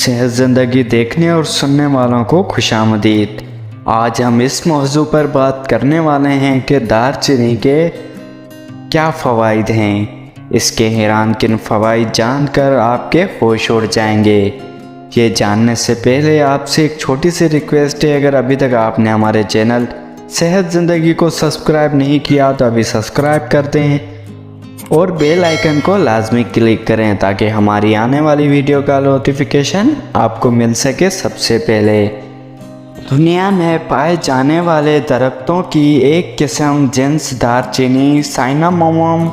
सेहत ज़िंदगी देखने और सुनने वालों को खुशामदीद। आज हम इस मौजू पर बात करने वाले हैं कि दालचीनी के क्या फ़वाइद हैं। इसके हैरानकुन फ़वाइद जानकर आपके होश उड़ जाएंगे। ये जानने से पहले आपसे एक छोटी सी रिक्वेस्ट है, अगर अभी तक आपने हमारे चैनल सेहत ज़िंदगी को सब्सक्राइब नहीं किया तो अभी सब्सक्राइब कर दें और बेल आइकन को लाजमी क्लिक करें ताकि हमारी आने वाली वीडियो का नोटिफिकेशन आपको मिल सके सबसे पहले। दुनिया में पाए जाने वाले दरख्तों की एक किस्म जिन्स दालचीनी साइनामोम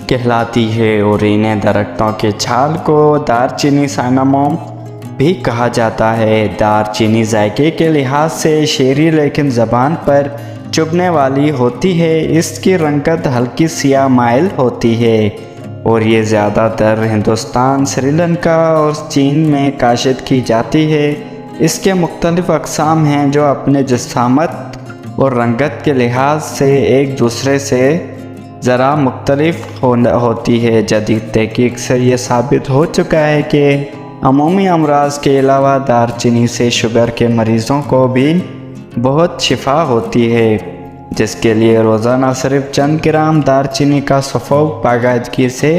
कहलाती है और इन्हें दरख्तों के छाल को दालचीनी साइनामोम भी कहा जाता है। दालचीनी जायके के लिहाज से शेरी लेकिन ज़बान पर चुभने वाली होती है। इसकी रंगत हल्की सियाह माइल होती है और ये ज़्यादातर हिंदुस्तान, श्रीलंका और चीन में काश्त की जाती है। इसके मुख्तलिफ़ अक़साम हैं जो अपने जिस्सामत और रंगत के लिहाज से एक दूसरे से ज़रा मुख्तलिफ होती है। जदीद तहक़ीक़ से ये साबित हो चुका है कि अमूमी अमराज़ के अलावा दालचीनी से शुगर के मरीज़ों को भी बहुत शिफा होती है, जिसके लिए रोज़ाना सिर्फ चंद ग्राम दालचीनी का सफ़ूक बाकायदगी से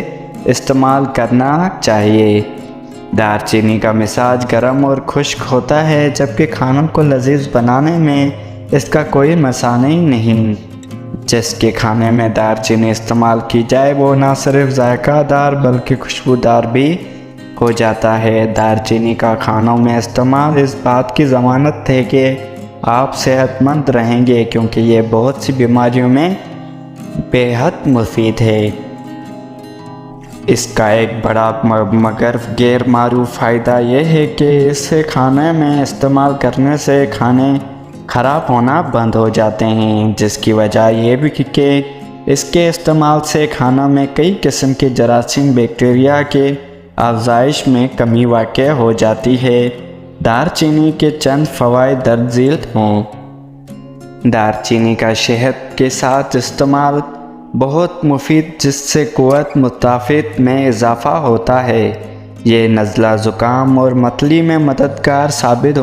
इस्तेमाल करना चाहिए। दालचीनी का मिजाज गर्म और खुश्क होता है, जबकि खानों को लजीज बनाने में इसका कोई मसानी नहीं। जिसके खाने में दालचीनी इस्तेमाल की जाए वो न सिर्फ जायकादार बल्कि खुशबूदार भी हो जाता है। दालचीनी का खानों में इस्तेमाल इस बात की ज़मानत है कि आप सेहतमंद रहेंगे, क्योंकि ये बहुत सी बीमारियों में बेहद मुफीद है। इसका एक बड़ा मगर गैर मारूफ फ़ायदा यह है कि इसे खाने में इस्तेमाल करने से खाने ख़राब होना बंद हो जाते हैं, जिसकी वजह यह भी कि इसके इस्तेमाल से खाना में कई किस्म के जरासीम बैक्टीरिया के अफजाइश में कमी वाक़ हो जाती है। दालचीनी के चंद फ़वाइद दर्ज झील हों। दालचीनी का शहद के साथ इस्तेमाल बहुत मुफीद, जिससे क़ुव्वत मुदाफ़त में इजाफ़ा होता है। ये नज़ला ज़ुकाम और मतली में मददगार साबित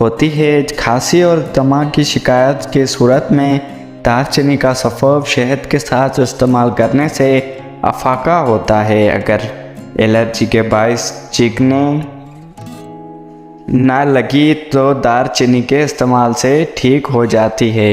होती है। खांसी और दमा की शिकायत की सूरत में दालचीनी का सफ़ूक शहद के साथ इस्तेमाल करने से अफाका होता है। अगर एलर्जी के बाइस चीखने ना लगी तो दालचीनी के इस्तेमाल से ठीक हो जाती है।